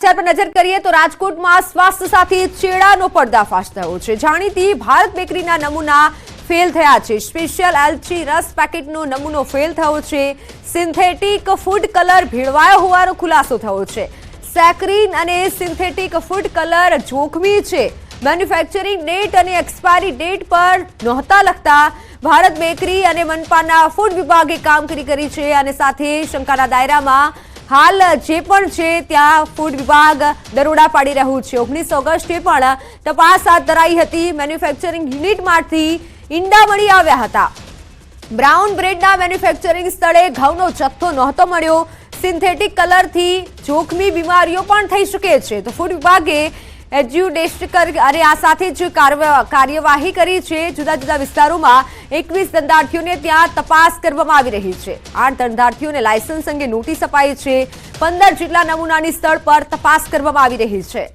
પર નજર કરીએ તો રાજકોટમાં સ્વાસ્થ્ય સાથી ચેડાનો પર્દાફાશ થયો છે। જાણીતી ભારત બેકરીના નમૂના ફેલ થયા છે। સ્પેશિયલ એલચી રસ પેકેટનો નમૂનો ફેલ થયો છે। સિન્થેટિક ફૂડ કલર ભેળવાયો હોવાનો ખુલાસો થયો છે। સેકરીન અને સિન્થેટિક ફૂડ કલર જોખમી છે। મેન્યુફેક્ચરિંગ ડેટ અને એક્સપાયરી ડેટ પર નહોતા લખતા। ભારત બેકરી અને મનપાના ફૂડ વિભાગે કામગીરી કરી છે અને સાથે શંકાના દાયરામાં हाल जे पण छे त्या फूड विभाग दरोड़ा पाड़ी रह्યું છે। 19 ઓગસ્ટે પણ તપાસ હાથ ધરાઈ હતી। મેન્યુફેક્ચરિંગ યુનિટમાંથી ઈંડા મળી આવ્યા હતા। બ્રાઉન બ્રેડના મેન્યુફેક્ચરિંગ સ્થળે ઘઉંનો જથ્થો નહોતો મળ્યો। સિન્થેટિક કલરથી જોખમી બીમારીઓ પણ થઈ શકે છે। તો ફૂડ વિભાગે એડ્યુકેશન અને આ સાથે જ કાર્યવાહી કરી છે। જુદા જુદા વિસ્તારોમાં 21 ધંધાર્થીઓને ત્યાં તપાસ કરવામાં આવી રહી છે। 8 ધંધાર્થીઓને લાયસન્સ અંગે નોટિસ અપાઈ છે। 15 જેટલા નમૂનાની સ્થળ પર તપાસ કરવામાં આવી રહી છે।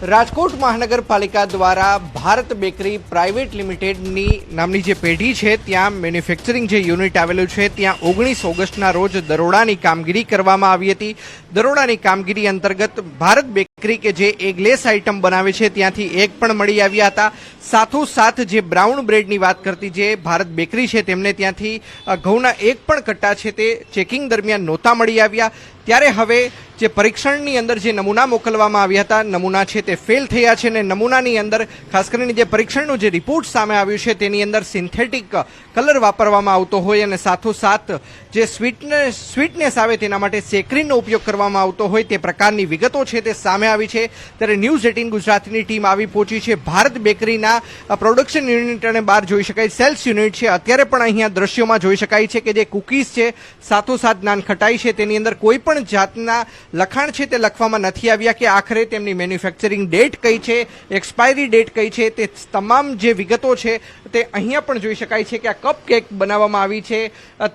રાજકોટ મહાનગરપાલિકા દ્વારા ભારત બેકરી પ્રાઇવેટ લિમિટેડની નામની જે પેઢી છે ત્યાં મેન્યુફેક્ચરિંગ જે યુનિટ આવેલું છે ત્યાં 19 ઓગસ્ટના રોજ દરોડાની કામગીરી કરવામાં આવી હતી। દરોડાની કામગીરી અંતર્ગત ભારત બેકરી કે જે એગલેસ આઇટમ બનાવે છે ત્યાંથી એક પણ મળી આવ્યા હતા। સાથોસાથ જે બ્રાઉન બ્રેડની વાત કરતી જે ભારત બેકરી છે તેમને ત્યાંથી ઘઉંના એક પણ કટ્ટા છે તે ચેકિંગ દરમિયાન નહોતા મળી આવ્યા। ત્યારે હવે જે પરીક્ષણની અંદર જે નમૂના મોકલવામાં આવ્યા હતા નમૂના છે તે ફેલ થયા છે અને નમૂનાની અંદર ખાસ કરીને જે પરીક્ષણનું જે રિપોર્ટ સામે આવ્યું છે તેની અંદર સિન્થેટિક કલર વાપરવામાં આવતો હોય અને સાથોસાથ જે સ્વીટનેસ આવે તેના માટે સેક્રીનનો ઉપયોગ કરવામાં આવતો હોય તે પ્રકારની વિગતો છે તે સામે આવી છે। ત્યારે ન્યૂઝ 18 ગુજરાતીની ટીમ આવી પહોંચી છે ભારત બેકરીના પ્રોડક્શન યુનિટ અને બહાર જોઈ શકાય સેલ્સ યુનિટ છે। અત્યારે પણ અહીંયા દ્રશ્યોમાં જોઈ શકાય છે કે જે કુકીઝ છે સાથોસાથ નાનખટાઈ છે તેની અંદર કોઈ પણ જાતના લખાણ છે તે લખવામાં નથી આવ્યા કે આખરે તેમની મેન્યુફેક્ચરિંગ ડેટ કઈ છે, એક્સપાયરી ડેટ કઈ છે, તે તમામ જે વિગતો છે તે અહીંયા પણ જોઈ શકાય છે કે આ કપ કેક બનાવવામાં આવી છે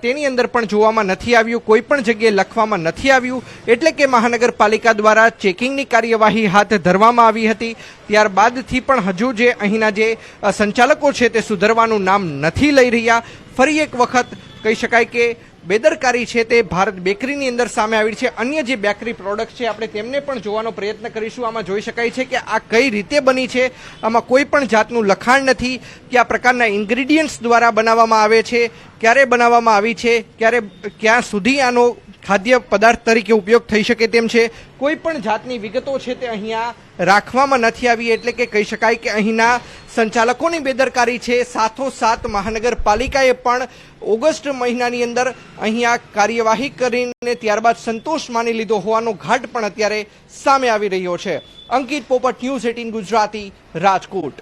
તેની અંદર પણ જોવામાં નથી આવ્યું, કોઈ પણ જગ્યાએ લખવામાં નથી આવ્યું। એટલે કે મહાનગરપાલિકા દ્વારા ચેકિંગની કાર્યવાહી હાથ ધરવામાં આવી હતી। ત્યારબાદથી પણ હજુ જે અહીંના જે સંચાલકો છે તે સુધરવાનું નામ નથી લઈ રહ્યા। ફરી એક વખત કહી શકાય કે બેદરકારી છે તે ભારત બેકરીની અંદર સામે આવી છે। અન્ય જે બેકરી પ્રોડક્ટ છે આપણે તેમને પણ જોવાનો પ્રયત્ન કરીશું। આમાં જોઈ શકાય છે કે આ કઈ રીતે બની છે, આમાં કોઈ પણ જાતનું લખાણ નથી કે આ પ્રકારના ઇન્ગ્રીડિયન્ટ્સ દ્વારા બનાવવામાં આવે છે, ક્યારે બનાવવામાં આવી છે, ક્યાં સુધી આનો ખાદ્ય પદાર્થ તરીકે ઉપયોગ થઈ શકે તેમ છે, કોઈ પણ જાતની વિગતો છે તે અહીંયા રાખવામાં નથી આવી। એટલે કે કહી શકાય કે અહીંના સંચાલકોની બેદરકારી છે। સાથોસાથ મહાનગરપાલિકાએ પણ ઓગસ્ટ મહિનાની અંદર અહીંયા કાર્યવાહી કરીને ત્યારબાદ સંતોષ માની લીધો હોવાનો ઘાટ પણ અત્યારે સામે આવી રહ્યો છે। અંકિત પોપટ, ન્યૂઝ 18 ગુજરાતી, રાજકોટ।